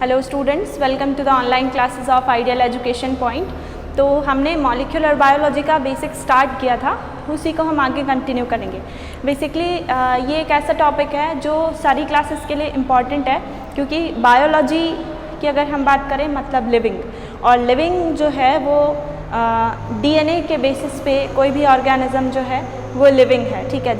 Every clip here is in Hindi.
Hello students, welcome to the online classes of ideal education point. तो हमने मॉलिक्यूलर बायोलॉजी का बेसिक स्टार्ट किया था, उसी को हम आगे कंटिन्यू करेंगे। बेसिकली ये एक ऐसा टॉपिक है जो सारी क्लासेस के लिए इम्पॉर्टेंट है, क्योंकि बायोलॉजी की अगर हम बात करें मतलब लिविंग, और लिविंग जो है वो डीएनए के बेसिस पे कोई भी ऑर्गेनिज्म जो है वो लिविंग है, ठीक है।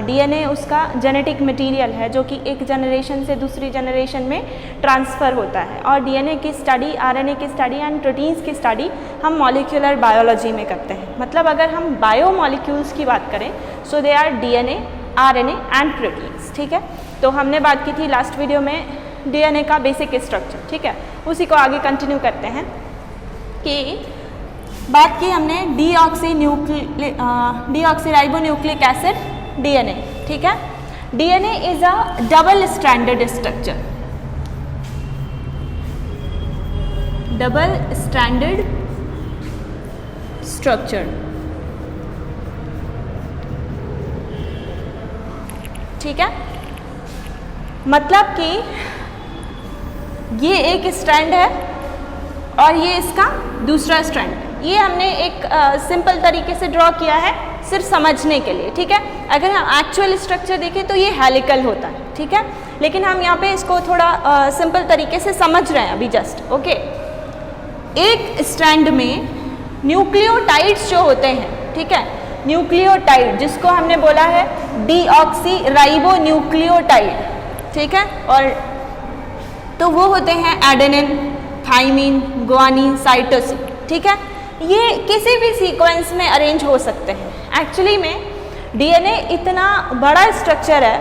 डीएनए उसका जेनेटिक मटेरियल है जो कि एक जनरेशन से दूसरी जनरेशन में ट्रांसफ़र होता है, और डीएनए की स्टडी, आरएनए की स्टडी एंड प्रोटीन्स की स्टडी हम मॉलिक्यूलर बायोलॉजी में करते हैं। मतलब अगर हम बायोमॉलिक्यूल्स की बात करें so they are DNA, RNA and proteins, ठीक है। तो हमने बात की थी लास्ट वीडियो में डीएनए का बेसिक स्ट्रक्चर, ठीक है। उसी को आगे कंटिन्यू करते हैं कि बात की हमने डीऑक्सीराइबोन्यूक्लिक एसिड डीएनए, ठीक है। DNA is a double stranded structure, double stranded structure, ठीक है। मतलब कि ये एक स्ट्रैंड है और ये इसका दूसरा स्ट्रैंड है। ये हमने एक सिंपल तरीके से ड्रॉ किया है सिर्फ समझने के लिए, ठीक है। अगर हम एक्चुअल स्ट्रक्चर देखें तो ये हेलिकल होता है, ठीक है। लेकिन हम यहाँ पे इसको थोड़ा सिंपल तरीके से समझ रहे हैं अभी जस्ट, ओके। एक स्ट्रैंड में न्यूक्लियोटाइड्स जो होते हैं, ठीक है, न्यूक्लियोटाइड जिसको हमने बोला है डीऑक्सीराइबोन्यूक्लियोटाइड, ठीक है। और तो वो होते हैं एडेनिन, थाइमिन, गुआनिन, साइटोसिन, ठीक है। ये किसी भी सीक्वेंस में अरेंज हो सकते हैं। एक्चुअली में डीएनए इतना बड़ा स्ट्रक्चर है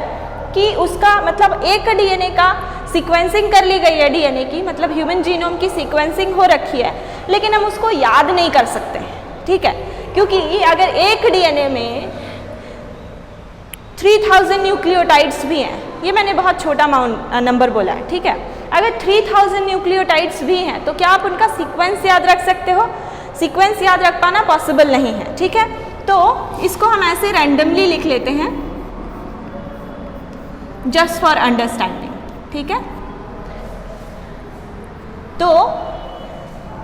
कि उसका मतलब एक डीएनए का सीक्वेंसिंग कर ली गई है, डीएनए की मतलब ह्यूमन जीनोम की सीक्वेंसिंग हो रखी है, लेकिन हम उसको याद नहीं कर सकते हैं, ठीक है। क्योंकि अगर एक डीएनए में 3000 न्यूक्लियोटाइड्स भी हैं, ये मैंने बहुत छोटा नंबर बोला है, ठीक है। अगर 3000 न्यूक्लियोटाइड्स भी हैं तो क्या आप उनका सीक्वेंस याद रख सकते हो? सीक्वेंस याद रख पाना पॉसिबल नहीं है, ठीक है। तो इसको हम ऐसे रैंडमली लिख लेते हैं जस्ट फॉर अंडरस्टैंडिंग, ठीक है। तो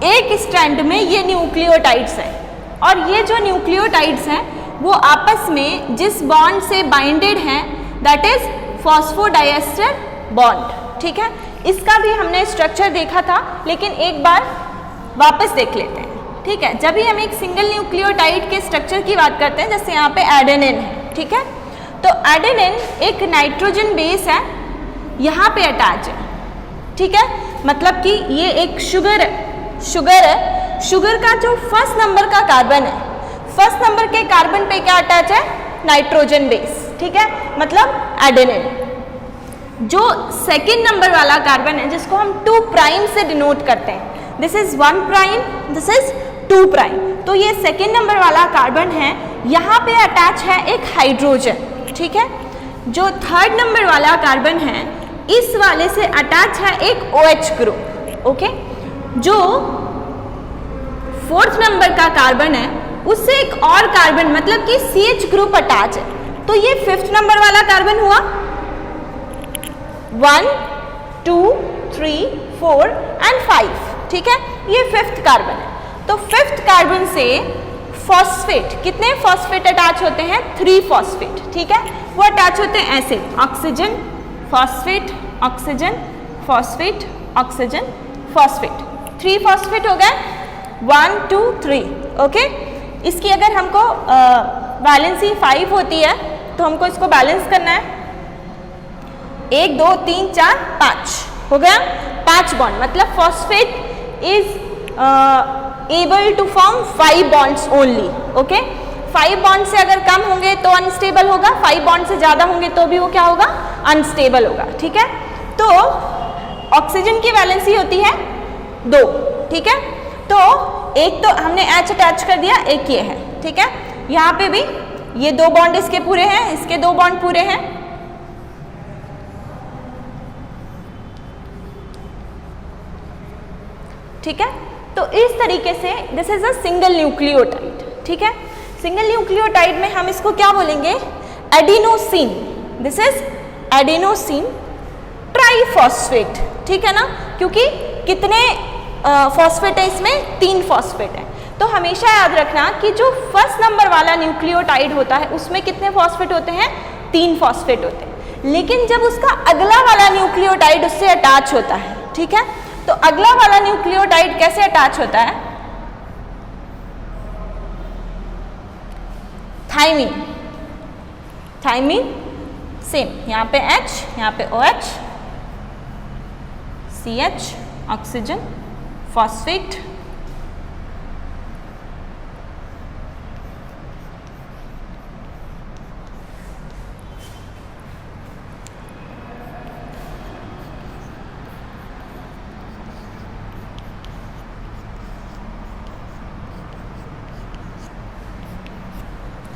एक स्ट्रैंड में ये न्यूक्लियोटाइड्स हैं, और ये जो न्यूक्लियोटाइड्स हैं वो आपस में जिस बॉन्ड से बाइंडेड हैं दैट इज फॉस्फोडाइएस्टर बॉन्ड, ठीक है। इसका भी हमने स्ट्रक्चर देखा था, लेकिन एक बार वापस देख लेते हैं, ठीक है। जब भी हम एक सिंगल न्यूक्लियोटाइड के स्ट्रक्चर की बात करते हैं, जैसे यहाँ पे एडेनिन है, ठीक है। तो एडेनिन एक नाइट्रोजन बेस है, यहाँ पे अटैच है, ठीक है। मतलब कि ये एक शुगर है। शुगर का जो फर्स्ट नंबर का कार्बन है, फर्स्ट नंबर के कार्बन पे क्या अटैच है? नाइट्रोजन बेस, ठीक है, मतलब एडेनिन। जो सेकेंड नंबर वाला कार्बन है जिसको हम 2 प्राइम से डिनोट करते हैं, this is 1 prime, this is 2 prime. तो ये सेकेंड नंबर वाला कार्बन है, यहाँ पे अटैच है एक हाइड्रोजन, ठीक है। जो थर्ड नंबर वाला कार्बन है इस वाले से अटैच है एक OH ग्रुप, ओके। जो फोर्थ नंबर का कार्बन है उससे एक और कार्बन मतलब कि CH ग्रुप अटैच है, तो ये फिफ्थ नंबर वाला कार्बन हुआ। 1, 2, 3, 4 एंड 5, ठीक है। ये फिफ्थ कार्बन है। तो फिफ्थ कार्बन से फॉस्फेट, कितने फॉस्फेट अटैच होते हैं? 3 फॉस्फेट, ठीक है। वो अटैच होते हैं ऐसे, oxygen, phosphate, oxygen, phosphate, oxygen, phosphate, 3 phosphate हो गए, 1, 2, 3, ओके। इसकी अगर हमको वैलेंसी 5 होती है तो हमको इसको बैलेंस करना है, 1, 2, 3, 4, 5 हो गया, 5 बॉन्ड। मतलब phosphate is able to form 5 bonds only, okay. 5 bond से अगर कम होंगे तो अनस्टेबल होगा, 5 बॉन्ड से ज़्यादा होंगे तो भी वो क्या होगा? अनस्टेबल होगा, ठीक है। तो ऑक्सीजन की वैलेंसी होती है 2, ठीक है। तो एक तो हमने H अटैच कर दिया, एक ये है, ठीक है। यहाँ पे भी ये 2 बॉन्ड इसके पूरे हैं, इसके 2 बॉन्ड पूरे हैं, ठीक है। तो इस तरीके से this is a single nucleotide, ठीक है। सिंगल न्यूक्लियोटाइड में हम इसको क्या बोलेंगे? Adenosine. This is adenosine triphosphate, ठीक है ना, क्योंकि कितने फॉस्फेट है इसमें, 3 फॉस्फेट है। तो हमेशा याद रखना कि जो फर्स्ट नंबर वाला न्यूक्लियोटाइड होता है उसमें कितने फॉस्फेट होते हैं, 3 फॉस्फेट होते हैं। लेकिन जब उसका अगला वाला न्यूक्लियोटाइड उससे अटैच होता है, ठीक है, तो अगला वाला न्यूक्लियोटाइड कैसे अटैच होता है, थाइमीन। थाइमीन सेम, यहाँ पे H, यहाँ पे OH, CH, ऑक्सीजन, फॉस्फेट,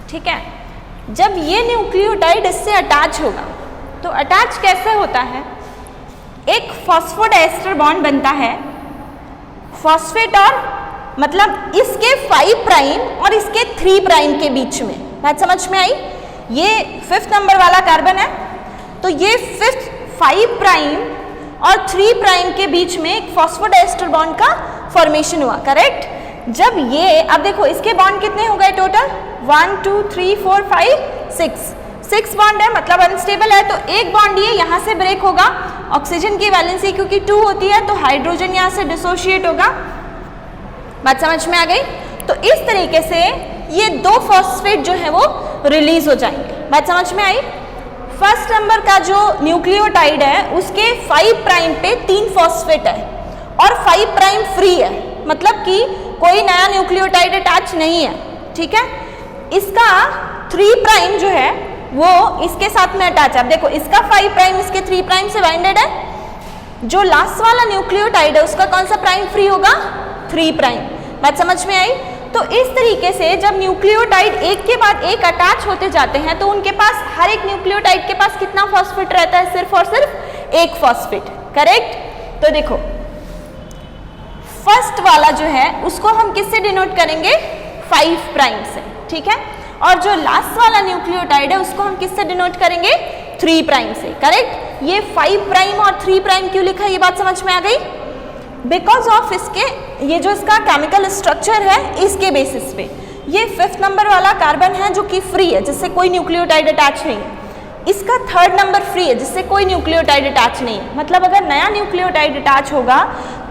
ठीक है। जब ये न्यूक्लियोटाइड इससे अटैच होगा तो अटैच कैसे होता है, एक फॉस्फोडाइस्टर बॉन्ड बनता है फॉस्फेट और मतलब इसके 5 प्राइम और इसके 3 प्राइम के बीच में। बात समझ में आई? ये 5th नंबर वाला कार्बन है, तो ये 5 प्राइम और 3 प्राइम के बीच में एक फॉस्फोडाइस्टर बॉन्ड का फॉर्मेशन हुआ, करेक्ट। जब ये, अब देखो इसके बॉन्ड कितने हो गए टोटल, 1 2 3 4 5 6 बॉन्ड है, मतलब अनस्टेबल है। तो एक बॉन्ड ये यहाँ से ब्रेक होगा, ऑक्सीजन की वैलेंसी क्योंकि 2 होती है तो हाइड्रोजन यहाँ से डिसोशिएट होगा। बात समझ में आ गई? तो इस तरीके से ये 2 फॉस्फेट जो है वो रिलीज हो जाएंगे। बात समझ में आई? फर्स्ट नंबर का जो न्यूक्लियोटाइड है उसके 5 प्राइम पे 3 फॉस्फेट है और 5 प्राइम फ्री है, मतलब कि कोई नया न्यूक्लियोटाइड अटैच नहीं है, ठीक है। इसका 3 प्राइम जो है वो इसके साथ में अटैच है। अब देखो इसका 5 प्राइम इसके 3 प्राइम से बाइंडेड है, जो लास्ट वाला न्यूक्लियोटाइड है उसका कौन सा प्राइम फ्री होगा, 3 प्राइम। बात समझ में आई? तो इस तरीके से जब न्यूक्लियोटाइड एक के बाद एक अटैच होते जाते हैं तो उनके पास, हर एक न्यूक्लियोटाइड के पास कितना फॉस्फेट रहता है, सिर्फ और सिर्फ एक फॉस्फेट, करेक्ट। तो देखो फर्स्ट वाला जो है उसको हम किससे डिनोट करेंगे, 5 प्राइम से, ठीक है। और जो लास्ट वाला न्यूक्लियोटाइड है उसको हम किससे डिनोट करेंगे, 3 प्राइम से, करेक्ट। ये 5 प्राइम और 3 प्राइम क्यों लिखा है, ये बात समझ में आ गई? बिकॉज ऑफ इसके, ये जो इसका केमिकल स्ट्रक्चर है इसके बेसिस पे, ये 5th नंबर वाला कार्बन है जो कि फ्री है, जिससे कोई न्यूक्लियोटाइड अटैच नहीं है। इसका 3rd नंबर फ्री है जिससे कोई न्यूक्लियोटाइड अटैच नहीं है। मतलब अगर नया न्यूक्लियोटाइड अटैच होगा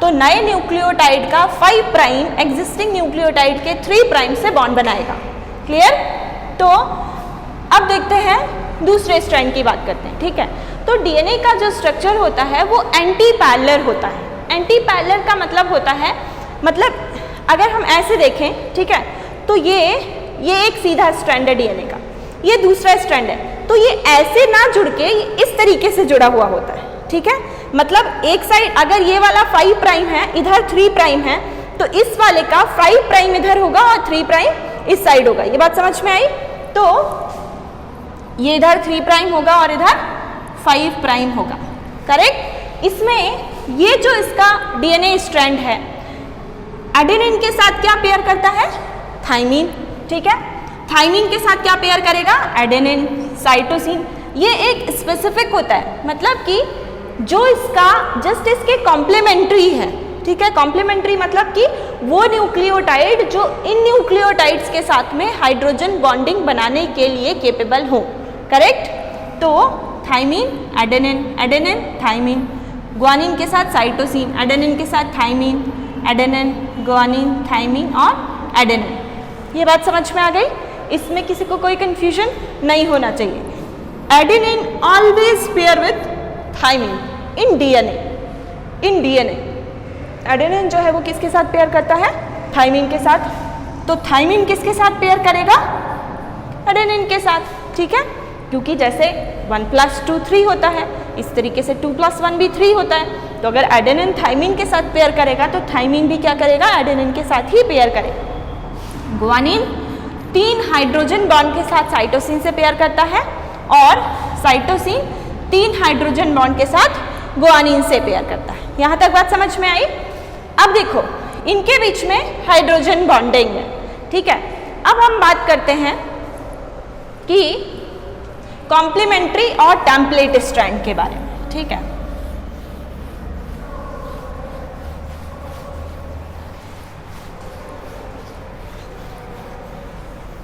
तो नए न्यूक्लियोटाइड का 5 प्राइम एग्जिस्टिंग न्यूक्लियोटाइड के 3 प्राइम से बॉन्ड बनाएगा। क्लियर? तो अब देखते हैं दूसरे स्ट्रैंड की बात करते हैं, ठीक है। तो डीएनए का जो स्ट्रक्चर होता है वो एंटी पैरेलल होता है। एंटी पैरेलल का मतलब होता है, मतलब अगर हम ऐसे देखें, ठीक है, तो ये एक सीधा स्ट्रैंड है डीएनए का, ये दूसरा स्ट्रैंड है, तो ये ऐसे ना जुड़ के इस तरीके से जुड़ा हुआ होता है, ठीक है। मतलब एक साइड अगर ये वाला 5 प्राइम है, इधर 3 प्राइम है, तो इस वाले का 5 प्राइम इधर होगा और 3 प्राइम इस साइड होगा। ये बात समझ में आई? तो ये इधर 3 प्राइम होगा और इधर 5 प्राइम होगा, करेक्ट। इसमें ये जो इसका डीएनए स्ट्रैंड है एडेनिन के साथ क्या पेयर करता है, थाइमीन, ठीक है। थाइमीन के साथ क्या पेयर करेगा, एडेनिन, साइटोसिन। ये एक स्पेसिफिक होता है, मतलब कि जो इसका जस्ट इसके कॉम्प्लीमेंट्री है, ठीक है। कॉम्प्लीमेंट्री मतलब कि वो न्यूक्लियोटाइड जो इन न्यूक्लियोटाइड्स के साथ में हाइड्रोजन बॉन्डिंग बनाने के लिए केपेबल हो, करेक्ट। तो thymine, adenine, adenine, thymine, guanine के साथ साइटोसिन, एडेनिन के साथ थाइमीन, एडेनिन, ग्वानिन, थाइमीन और एडेनिन। ये बात समझ में आ गई? इसमें किसी को कोई कंफ्यूजन नहीं होना चाहिए। Adenine always pair with thymine in DNA. In DNA adenine जो है वो किसके साथ पेयर करता है, थाइमीन के साथ। तो थाइमीन किसके साथ पेयर करेगा, एडेनिन के साथ, ठीक है। क्योंकि जैसे 1 + 2 3 होता है, इस तरीके से 2 + 1 भी 3 होता है। तो अगर एडेनिन थाइमीन के साथ पेयर करेगा तो थाइमीन भी क्या करेगा, एडेनिन के साथ ही पेयर करेगा। ग्वानिन 3 हाइड्रोजन बॉन्ड के साथ साइटोसिन से पेयर करता है और साइटोसिन 3 हाइड्रोजन बॉन्ड के साथ ग्वानिन से पेयर करता है। यहाँ तक बात समझ में आई? अब देखो इनके बीच में हाइड्रोजन बॉन्डिंग है, ठीक है। अब हम बात करते हैं कि कॉम्प्लीमेंट्री और टेम्पलेट स्ट्रैंड के बारे में, ठीक है।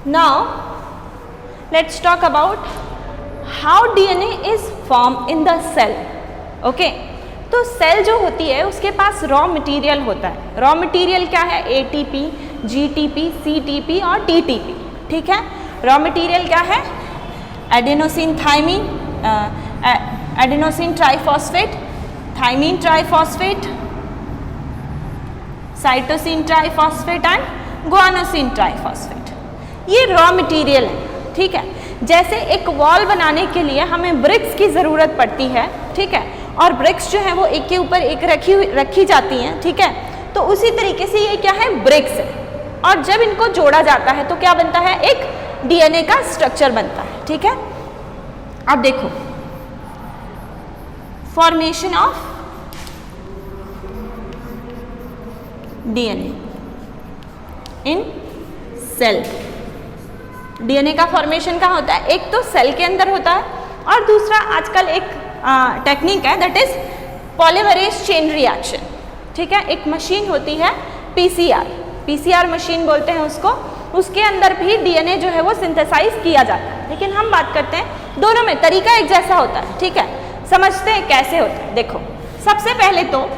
Now let's talk about how DNA is form in the cell. Okay, तो सेल जो होती है उसके पास रॉ मटेरियल होता है. रॉ मटेरियल क्या है? एटीपी, जीटीपी, सीटीपी और टीटीपी. ठीक है, रॉ मटेरियल क्या है? Adenosine thymine, adenosine triphosphate, thymine triphosphate, cytosine triphosphate and guanosine triphosphate. ये रॉ मटेरियल है. ठीक है, जैसे एक वॉल बनाने के लिए हमें ब्रिक्स की ज़रूरत पड़ती है. ठीक है, और ब्रिक्स जो है वो एक के ऊपर एक रखी जाती हैं. ठीक है, तो उसी तरीके से ये क्या है? ब्रिक्स है. और जब इनको जोड़ा जाता है तो क्या बनता है? एक डीएनए का स्ट्रक्चर बनता है. ठीक है, अब देखो formation of DNA in cell. DNA का फॉर्मेशन कहाँ होता है? एक तो सेल के अंदर होता है और दूसरा आजकल एक टेक्निक है that is polymerase chain reaction. ठीक है, एक मशीन होती है पीसीआर मशीन बोलते हैं उसको. उसके अंदर भी डीएनए जो है वो सिंथेसाइज किया जाता है. लेकिन हम बात करते हैं दोनों में तरीका एक जैसा होता है. ठीक है, समझते हैं कैसे होता है. देखो, सबसे पहले तो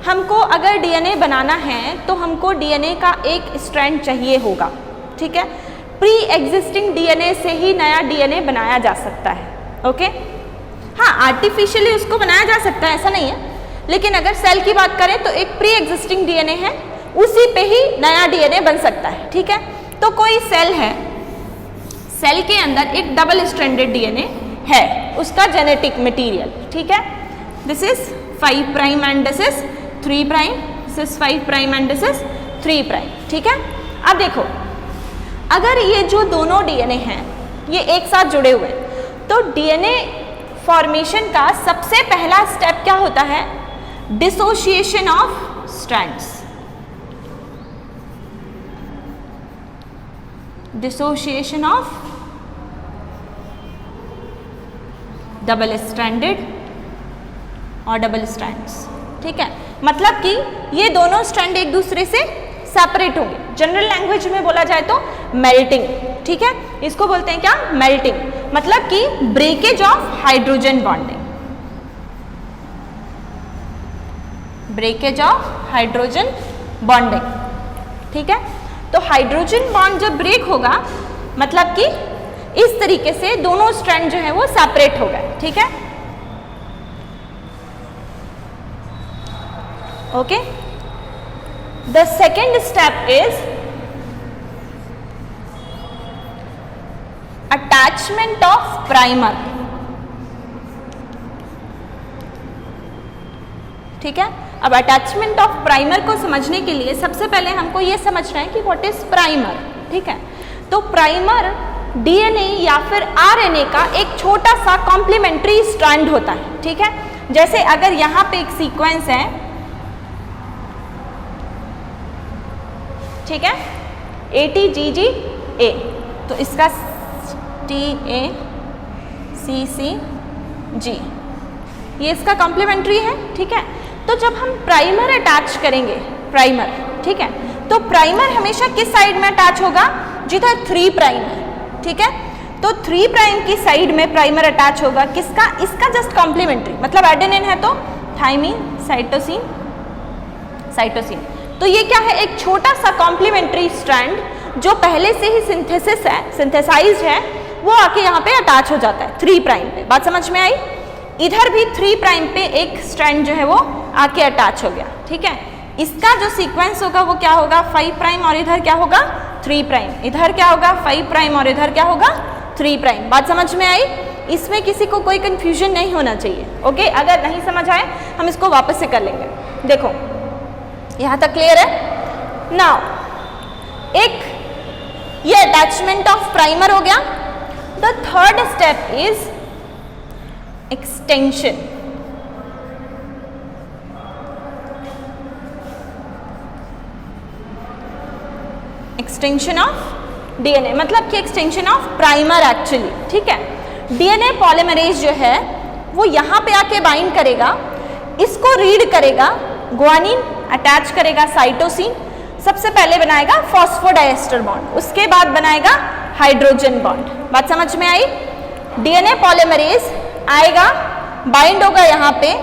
हमको अगर डीएनए बनाना है तो हमको डीएनए का एक स्ट्रैंड चाहिए होगा. ठीक है, प्री एग्जिस्टिंग डीएनए से ही नया डीएनए बनाया जा सकता है. ओके, हाँ, आर्टिफिशियली उसको बनाया जा सकता है, ऐसा नहीं है. लेकिन अगर सेल की बात करें तो एक प्री एग्जिस्टिंग डीएनए है, उसी पे ही नया डीएनए बन सकता है. ठीक है, तो कोई सेल है, सेल के अंदर एक डबल स्ट्रैंडेड डीएनए है, उसका जेनेटिक मटेरियल. ठीक है, this is 5 prime and this is 3 prime, this is 5 prime and this is 3 prime. ठीक है, अब देखो अगर ये जो दोनों डीएनए हैं ये एक साथ जुड़े हुए हैं तो डीएनए फॉर्मेशन का सबसे पहला स्टेप क्या होता है? Dissociation of strands. Dissociation of double stranded और डबल स्ट्रैंड्स. ठीक है, मतलब कि ये दोनों स्ट्रैंड एक दूसरे से सेपरेट होंगे. जनरल लैंग्वेज में बोला जाए तो मेल्टिंग. ठीक है, इसको बोलते हैं क्या? मेल्टिंग. मतलब कि breakage of hydrogen bonding. Breakage of hydrogen bonding. ठीक है, तो हाइड्रोजन बॉन्ड जब ब्रेक होगा मतलब कि इस तरीके से दोनों स्ट्रैंड जो है वो सेपरेट हो गए. ठीक है, okay. The second step is attachment of primer. ठीक है, अब अटैचमेंट ऑफ प्राइमर को समझने के लिए सबसे पहले हमको ये समझना है कि व्हाट इज प्राइमर. ठीक है, तो प्राइमर डीएनए या फिर आरएनए का एक छोटा सा कॉम्प्लीमेंट्री स्ट्रैंड होता है. ठीक है, जैसे अगर यहाँ पे एक सीक्वेंस है, ठीक है, ATGGA, तो इसका TACCG ये इसका कॉम्प्लीमेंट्री है. ठीक है, तो जब हम प्राइमर अटैच करेंगे, प्राइमर, ठीक है, तो प्राइमर हमेशा किस साइड में अटैच होगा? जिधर 3 प्राइम है. ठीक है, तो 3 प्राइम की साइड में प्राइमर अटैच होगा. किसका? इसका जस्ट कॉम्प्लीमेंट्री. मतलब एडेनिन है तो थाइमिन, साइटोसिन, साइटोसिन. तो ये क्या है? एक छोटा सा कॉम्प्लीमेंट्री स्ट्रैंड जो पहले से ही सिंथेसिस है, सिंथेसाइज्ड है, वो आके यहाँ पे अटैच हो जाता है 3 प्राइम पे. बात समझ में आई? इधर भी 3 प्राइम पे एक स्ट्रैंड जो है वो आके अटैच हो गया. ठीक है, इसका जो सीक्वेंस होगा वो क्या होगा? 5 प्राइम और इधर क्या होगा? 3 प्राइम. इधर क्या होगा? 5 प्राइम और इधर क्या होगा? 3 प्राइम. बात समझ में आई? इसमें किसी को कोई कंफ्यूजन नहीं होना चाहिए. ओके, अगर नहीं समझ आए हम इसको वापस से कर लेंगे. देखो यहाँ तक क्लियर है? नाउ एक ये अटैचमेंट ऑफ प्राइमर हो गया. The third step is extension. Extension of DNA मतलब कि एक्सटेंशन ऑफ प्राइमर एक्चुअली. ठीक है, डीएनए पॉलीमरेज जो है वो यहाँ पे आके बाइंड करेगा, इसको रीड करेगा, ग्वानिन अटैच करेगा साइटोसिन, सबसे पहले बनाएगा फॉस्फोडाइएस्टर बॉन्ड, उसके बाद बनाएगा हाइड्रोजन बॉन्ड। बात समझ में आई? डीएनए पॉलीमरेज आएगा, बाइंड होगा यहाँ पे,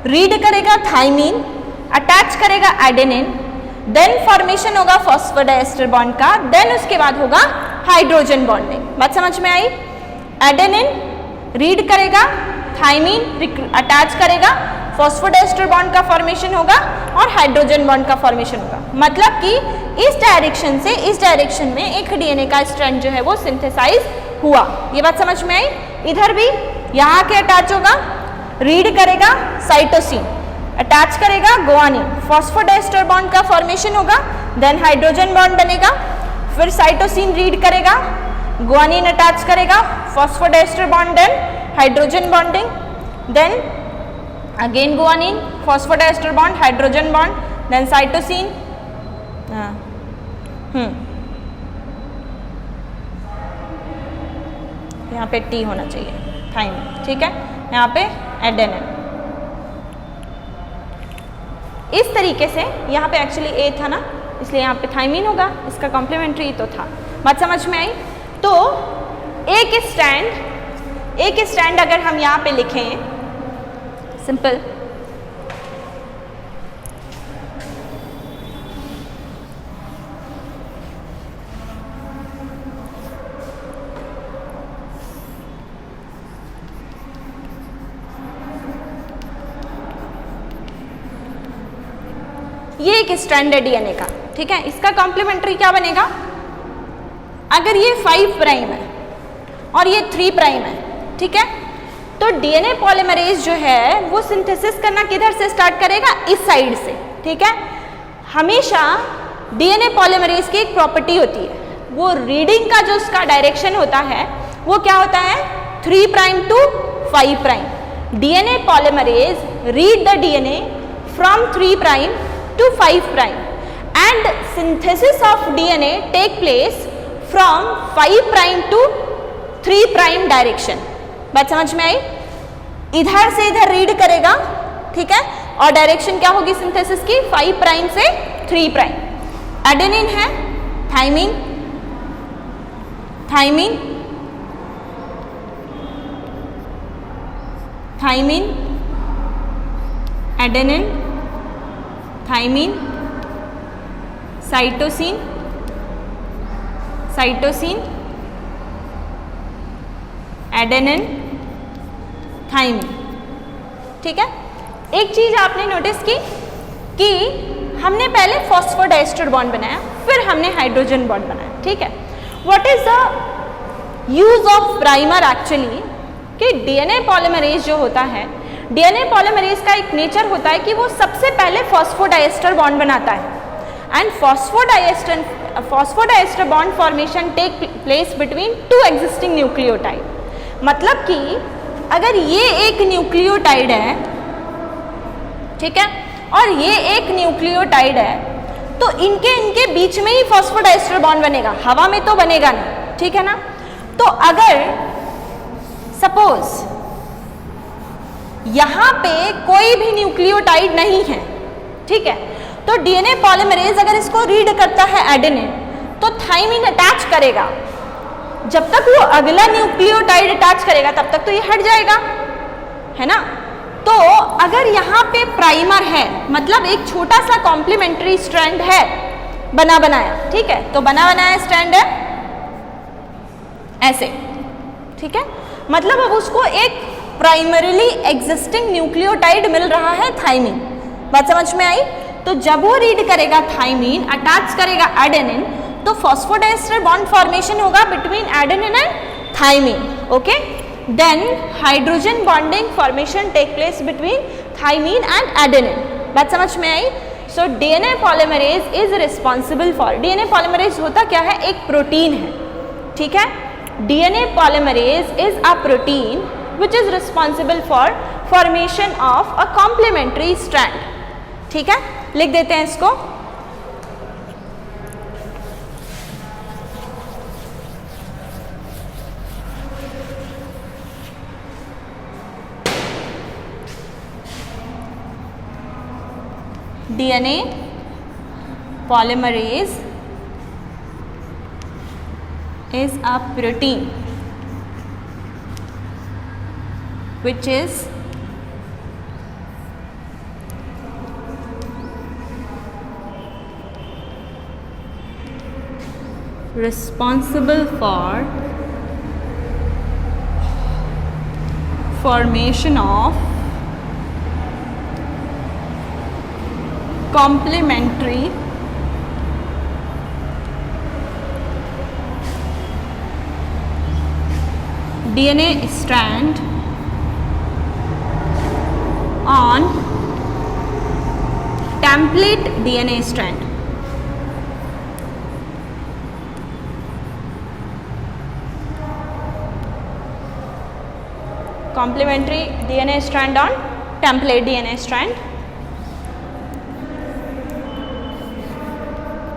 रीड करेगा थाइमीन, अटैच करेगा एडेनिन, देन फॉर्मेशन होगा फॉस्फोडाइएस्टर बॉन्ड का, देन उसके बाद होगा हाइड्रोजन बॉन्डिंग। बात समझ में आई? एडेनिन रीड करेगा, थाइमीन अटैच करेगा, फॉस्फोडाइएस्टर बॉन्ड का फॉर्मेशन होगा और हाइड्रोजन बॉन्ड का फॉर्मेशन होगा। मतलब कि इस डायरेक्शन से इस डायरेक्शन में एक डीएनए का स्ट्रैंड जो है वो सिंथेसाइज हुआ। ये बात समझ में आई? इधर भी यहाँ के अटैच होगा, रीड करेगा साइटोसिन, अटैच करेगा गुआनिन, फॉस्फोडाइएस्टर बॉन्ड का फॉर्मेशन होगा, देन हाइड्रोजन बॉन्ड बनेगा, फिर साइटोसिन रीड करेगा, गुआनिन अटैच करेगा, phosphodiester bond, then hydrogen bonding, then again guanine, phosphodiester bond, hydrogen bond, then cytosine, यहाँ पे टी होना चाहिए, थाइमीन, ठीक है, यहाँ पे एडेनिन। इस तरीके से यहाँ पे एक्चुअली ए था ना, इसलिए यहाँ पे थाइमीन होगा, इसका कॉम्प्लीमेंट्री तो था। बात समझ में आई? तो एक स्टैंड अगर हम यहाँ पे लिखें, सिंपल, ये एक स्ट्रैंड है डीएनए का, ठीक है। इसका कॉम्प्लीमेंट्री क्या बनेगा? अगर ये 5 प्राइम है और ये 3 प्राइम है, ठीक है, तो डीएनए पॉलीमरेज जो है वो सिंथेसिस करना किधर से स्टार्ट करेगा? इस साइड से, ठीक है। हमेशा डीएनए पॉलीमरेज की एक प्रॉपर्टी होती है, वो रीडिंग का जो उसका डायरेक्शन होता है वो क्या होता है? 3 prime to 5 prime. DNA polymerase read the DNA from 3 prime to 5 prime and synthesis of DNA take place from 5 prime to 3 prime direction। बात समझ में आई? इधर से इधर रीड करेगा, ठीक है, और डायरेक्शन क्या होगी सिंथेसिस की? 5 प्राइम से 3 प्राइम। एडेनिन है, thymine, thymine, thymine, adenine, thymine, cytosine, cytosine, adenine, thymine, ठीक है। एक चीज आपने नोटिस की कि हमने पहले फॉस्फोडाइएस्टर बॉन्ड बनाया, फिर हमने हाइड्रोजन बॉन्ड बनाया, ठीक है। What is the use of primer actually? कि डीएनए पॉलीमरेज जो होता है, डीएनए पॉलीमरेज का एक नेचर होता है कि वो सबसे पहले फॉस्फोडाइएस्टर बॉन्ड बनाता है and phosphodiester bond formation take place between 2 existing nucleotide. मतलब कि अगर ये एक न्यूक्लियोटाइड है, ठीक है, और ये एक न्यूक्लियोटाइड है, तो इनके बीच में ही फॉस्फोडाइएस्टर बॉन्ड बनेगा, हवा में तो बनेगा नहीं, ठीक है ना। तो अगर सपोज यहाँ पे कोई भी न्यूक्लियोटाइड नहीं है, ठीक है, तो डीएनए पॉलीमरेज अगर इसको रीड करता है एडेनिन, तो थाइमीन अटैच करेगा। जब तक वो अगला न्यूक्लियोटाइड अटैच करेगा तब तक तो ये हट जाएगा, है ना। तो अगर यहाँ पे प्राइमर है, मतलब एक छोटा सा कॉम्प्लीमेंट्री स्ट्रैंड है बना बनाया, ठीक है, तो बना बनाया स्ट्रैंड है ऐसे, ठीक है, मतलब अब उसको एक प्राइमरीली एग्जिस्टिंग न्यूक्लियोटाइड मिल रहा है थाइमीन। बात समझ में आई? तो जब वो रीड करेगा थाइमीन, अटैच करेगा एडेनिन, तो फॉस्फोडाइएस्टर बॉन्ड फॉर्मेशन होगा between adenine and thymine, okay. Then hydrogen bonding formation take place between thymine and adenine. बात समझ में आई? So DNA polymerase is responsible for, DNA polymerase होता क्या है? एक प्रोटीन है, ठीक है। DNA polymerase is a protein which is responsible for formation of a complementary strand, ठीक है, लिख देते हैं इसको। DNA polymerase is a protein which is responsible for formation of complementary DNA strand on template DNA strand. Complementary DNA strand on template DNA strand.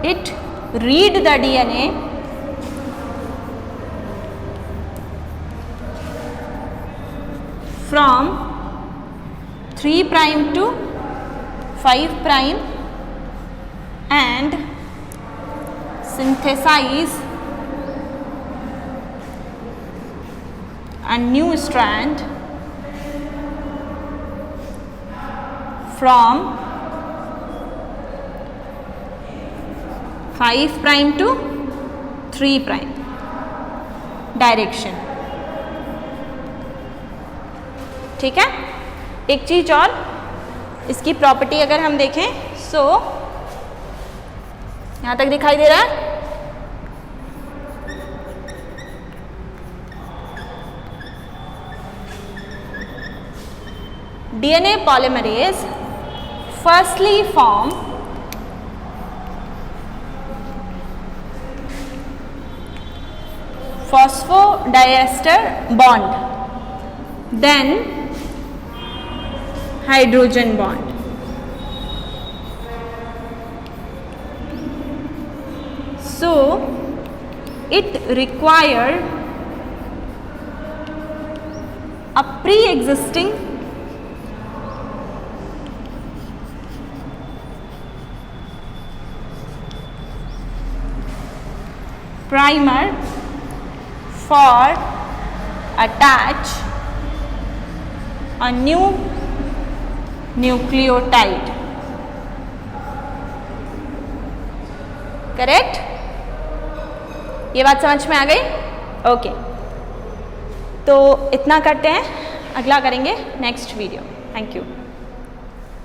It read the DNA from 3' to 5' and synthesize a new strand from 5' to 3' direction. ठीक है. एक चीज और, इसकी प्रॉपर्टी अगर हम देखें सो यहां तक दिखाई दे रहा है. DNA polymerase firstly form phosphodiester bond, then hydrogen bond. So it required a pre-existing primer for attach a new nucleotide. Correct. ये बात समझ में आ गई. ओके. तो इतना करते हैं, अगला करेंगे नेक्स्ट वीडियो. Thank you.